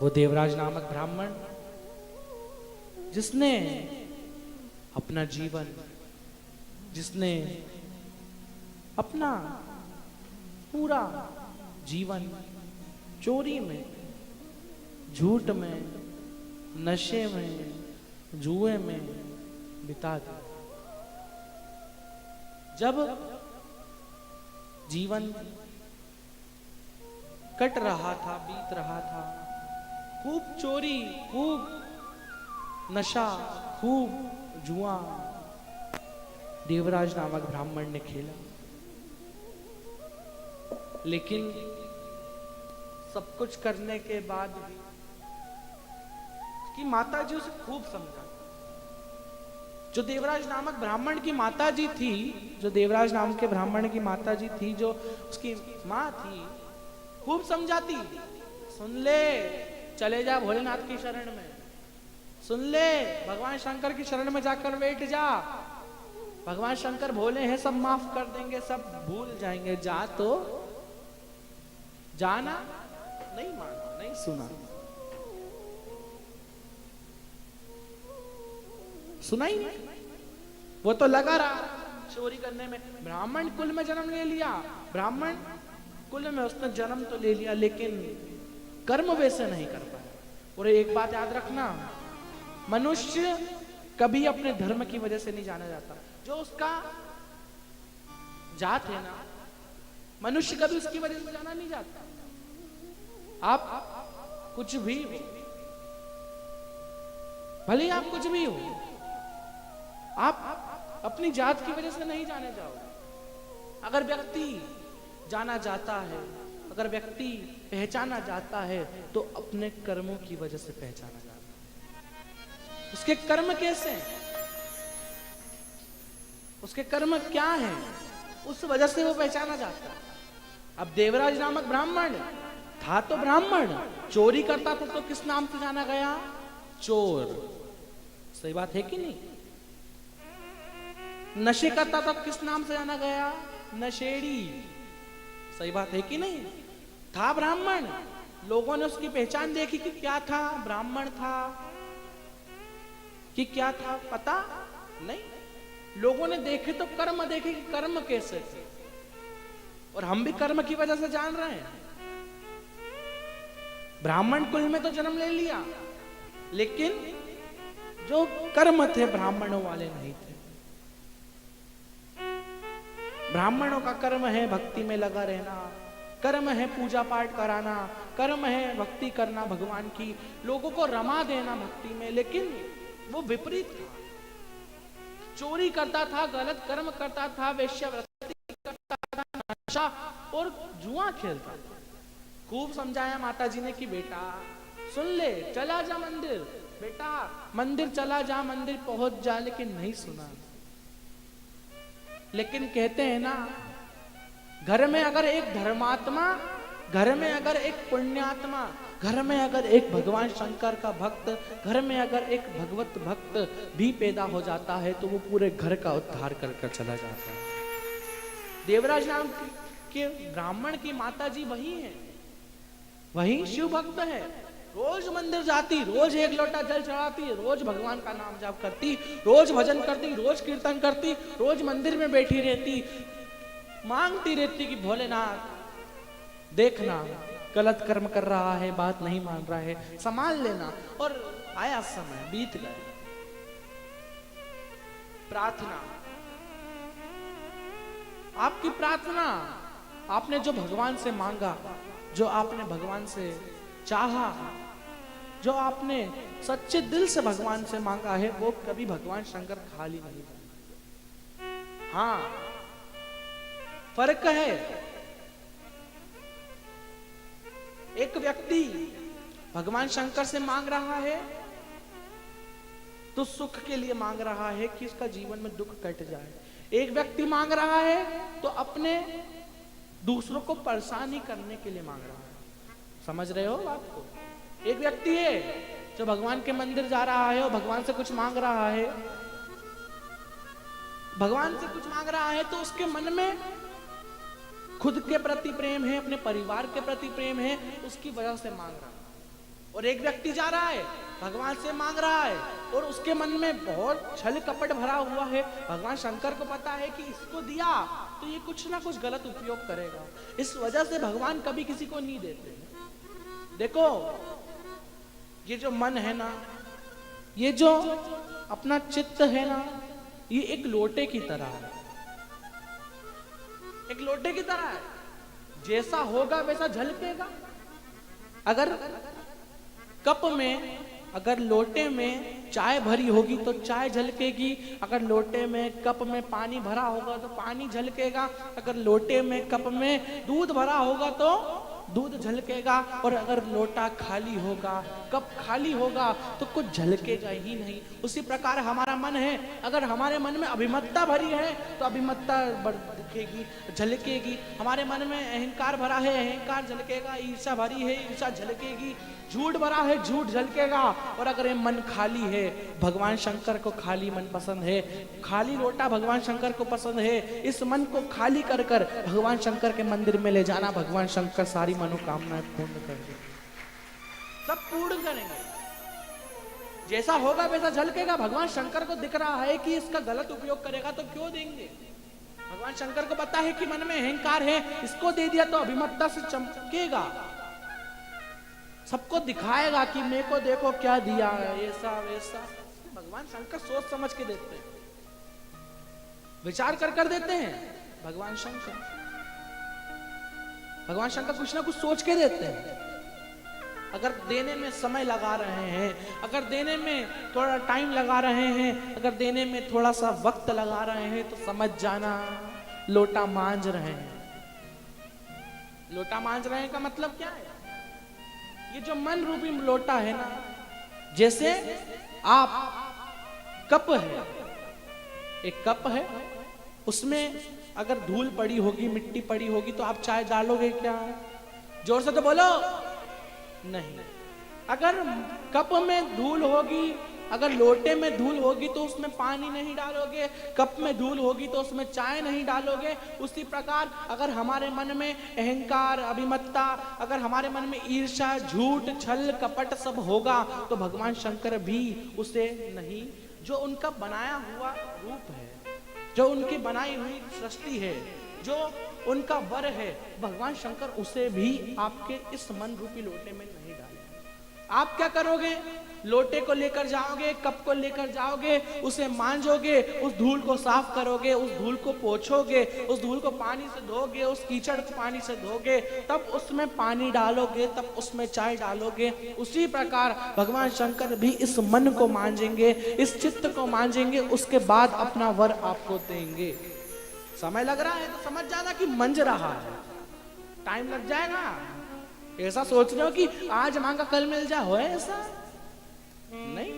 वो देवराज नामक ब्राह्मण जिसने अपना जीवन, जिसने अपना पूरा जीवन चोरी में, झूठ में, नशे में, जुए में बिता दिया। जब जीवन कट रहा था, बीत रहा था, खूब चोरी, खूब नशा, खूब जुआ देवराज नामक ब्राह्मण ने खेला। लेकिन सब कुछ करने के बाद भी उसकी माता जी उसे खूब समझा। जो देवराज नामक ब्राह्मण की माता जी थी, जो देवराज नाम के ब्राह्मण की माता जी थी, जो उसकी माँ थी, खूब समझाती। सुन ले, चले जा भोलेनाथ की शरण में, सुन ले भगवान शंकर की शरण में जाकर बैठ जा, भगवान शंकर भोले हैं, सब माफ कर देंगे, सब भूल जाएंगे, जा तो जाना। नहीं माना, नहीं सुना, सुना ही नहीं। वो तो लगा रहा चोरी करने में। ब्राह्मण कुल में जन्म ले लिया, ब्राह्मण कुल में उसने जन्म तो ले लिया, लेकिन कर्म वैसे नहीं कर पाया। और एक बात याद रखना, मनुष्य कभी अपने धर्म की वजह से नहीं जाना जाता। जो उसका जात है ना, मनुष्य कभी उसकी वजह से जाना नहीं जाता। आप कुछ भी हो, भले ही आप कुछ भी हो, आप अपनी जात की वजह से नहीं जाने जाओगे। अगर व्यक्ति जाना जाता है, अगर व्यक्ति पहचाना जाता है, तो अपने कर्मों की वजह से पहचाना जाता है। उसके कर्म कैसे हैं, उसके कर्म क्या हैं, उस वजह से वो पहचाना जाता है। अब देवराज नामक ब्राह्मण था तो ब्राह्मण, चोरी करता था तो किस नाम से जाना गया? चोर। सही बात है कि नहीं? नशे करता था किस नाम से जाना गया? नशेड़ी। सही बात है कि नहीं? था ब्राह्मण, लोगों ने उसकी पहचान देखी कि क्या था, ब्राह्मण था कि क्या था, पता नहीं। लोगों ने देखे तो कर्म देखे कि कर्म कैसे थे, और हम भी कर्म की वजह से जान रहे हैं। ब्राह्मण कुल में तो जन्म ले लिया, लेकिन जो कर्म थे ब्राह्मणों वाले नहीं थे। ब्राह्मणों का कर्म है भक्ति में लगा रहना, कर्म है पूजा पाठ कराना, कर्म है भक्ति करना भगवान की, लोगों को रमा देना भक्ति में। लेकिन वो विपरीत था, चोरी करता था, गलत कर्म करता था, वेश्यावृत्ति करता था, नशा और जुआ खेलता था। खूब समझाया माता जी ने कि बेटा सुन ले, चला जा मंदिर, बेटा मंदिर चला जा, मंदिर पहुंच जा, लेकिन नहीं सुना। लेकिन कहते हैं ना, घर में अगर एक धर्मात्मा, घर में अगर एक पुण्यात्मा, घर में अगर एक भगवान शंकर का भक्त, घर में अगर एक भगवत भक्त भी पैदा हो जाता है, तो वो पूरे घर का उद्धार कर कर चला जाता है। देवराज नाम के ब्राह्मण की माता जी वही है, वही शिव भक्त है। रोज मंदिर जाती, रोज एक लोटा जल चढ़ाती, रोज भगवान का नाम जाप करती, रोज भजन करती, रोज कीर्तन करती, रोज मंदिर में बैठी रहती, मांगती रहती कि भोलेनाथ देखना गलत कर्म कर रहा है, बात नहीं मान रहा है, संभाल लेना। और आया समय, बीत गया। प्रार्थना, आपकी प्रार्थना, आपने जो भगवान से मांगा, जो आपने भगवान से चाहा, जो आपने सच्चे दिल से भगवान से मांगा है, वो कभी भगवान शंकर खाली नहीं मांगते। हाँ, फर्क है। एक व्यक्ति भगवान शंकर से मांग रहा है तो सुख के लिए मांग रहा है कि उसका जीवन में दुख कट जाए। एक व्यक्ति मांग रहा है तो अपने दूसरों को परेशानी करने के लिए मांग रहा है। समझ रहे हो बात को? एक व्यक्ति है जो भगवान के मंदिर जा रहा है और भगवान से कुछ मांग रहा है, भगवान से कुछ मांग रहा है, तो उसके मन में खुद के प्रति प्रेम है, अपने परिवार के प्रति प्रेम है, उसकी वजह से मांग रहा है। और एक व्यक्ति जा रहा है भगवान से मांग रहा है और उसके मन में बहुत छल कपट भरा हुआ है। भगवान शंकर को पता है कि इसको दिया तो ये कुछ ना कुछ गलत उपयोग करेगा, इस वजह से भगवान कभी किसी को नहीं देते। देखो ये जो मन है ना, ये जो अपना चित्त है ना, ये एक लोटे की तरह है, एक लोटे की तरह है। जैसा होगा वैसा झलकेगा। अगर कप में, अगर लोटे में चाय भरी होगी तो चाय झलकेगी, अगर लोटे में कप में पानी भरा होगा तो पानी झलकेगा, अगर लोटे में कप में दूध भरा होगा तो दूध झलकेगा, और अगर लोटा खाली होगा, कप खाली होगा तो कुछ झलकेगा ही नहीं। उसी प्रकार हमारा मन है, अगर हमारे मन में अभिमत्ता भरी है तो अभिमत्ता दिखेगी, झलकेगी। हमारे मन में अहंकार भरा है, अहंकार झलकेगा। ईर्ष्या भरी है, ईर्ष्या झलकेगी। झूठ भरा है, झूठ झलकेगा। और अगर ये मन खाली है, भगवान शंकर को खाली मन पसंद है, खाली लोटा भगवान शंकर को पसंद है, इस मन को खाली कर कर भगवान शंकर के मंदिर में ले जाना, भगवान शंकर सारी मनोकामनाएं पूर्ण करेंगे, सब पूर्ण करेंगे। जैसा होगा वैसा झलकेगा। भगवान शंकर को दिख रहा है कि इसका गलत उपयोग करेगा तो क्यों देंगे। भगवान शंकर को पता है कि मन में अहंकार है, इसको दे दिया तो अभिमत्ता से चमकेगा, सबको दिखाएगा कि मेरे को देखो क्या दिया है, ऐसा वैसा। भगवान शंकर सोच समझ के देते हैं, विचार कर देते हैं। भगवान शंकर कुछ ना कुछ सोच के देते हैं। अगर देने में समय लगा रहे हैं, अगर देने में थोड़ा टाइम लगा रहे हैं, अगर देने में थोड़ा सा वक्त लगा रहे हैं, तो समझ जाना लोटा मांझ रहे हैं। लोटा मांझ रहे हैं का मतलब क्या है? ये जो मन रूपी लोटा है ना, जैसे आप कप है, एक कप है, उसमें अगर धूल पड़ी होगी, मिट्टी पड़ी होगी तो आप चाय डालोगे क्या? जोर से तो बोलो। नहीं। अगर कप में धूल होगी, अगर लोटे में धूल होगी तो उसमें पानी नहीं डालोगे, कप में धूल होगी तो उसमें चाय नहीं डालोगे। उसी प्रकार अगर हमारे मन में अहंकार, अभिमत्ता, अगर हमारे मन में ईर्ष्या, झूठ, छल, कपट सब होगा तो भगवान शंकर भी उसे नहीं, जो उनका बनाया हुआ रूप है, जो उनकी बनाई हुई सृष्टि है, जो उनका वर है, भगवान शंकर उसे भी आपके इस मन रूपी लोटे में नहीं डालेंगे। आप क्या करोगे? लोटे को लेकर जाओगे, कप को लेकर जाओगे, उसे मांजोगे, उस धूल को साफ करोगे, उस धूल को पोंछोगे, उस धूल को पानी से धोगे, उस कीचड़ को पानी से धोगे, तब उसमें पानी डालोगे, तब उसमें चाय डालोगे। उसी प्रकार भगवान शंकर भी इस मन को मांजेंगे, इस चित्त को मांजेंगे, उसके बाद अपना वर आपको देंगे। समय लग रहा है तो समझ जाना कि मंज रहा है, टाइम लग जाएगा। ऐसा सोच रहे हो कि आज मांगा कल मिल जाए, हो ऐसा नहीं।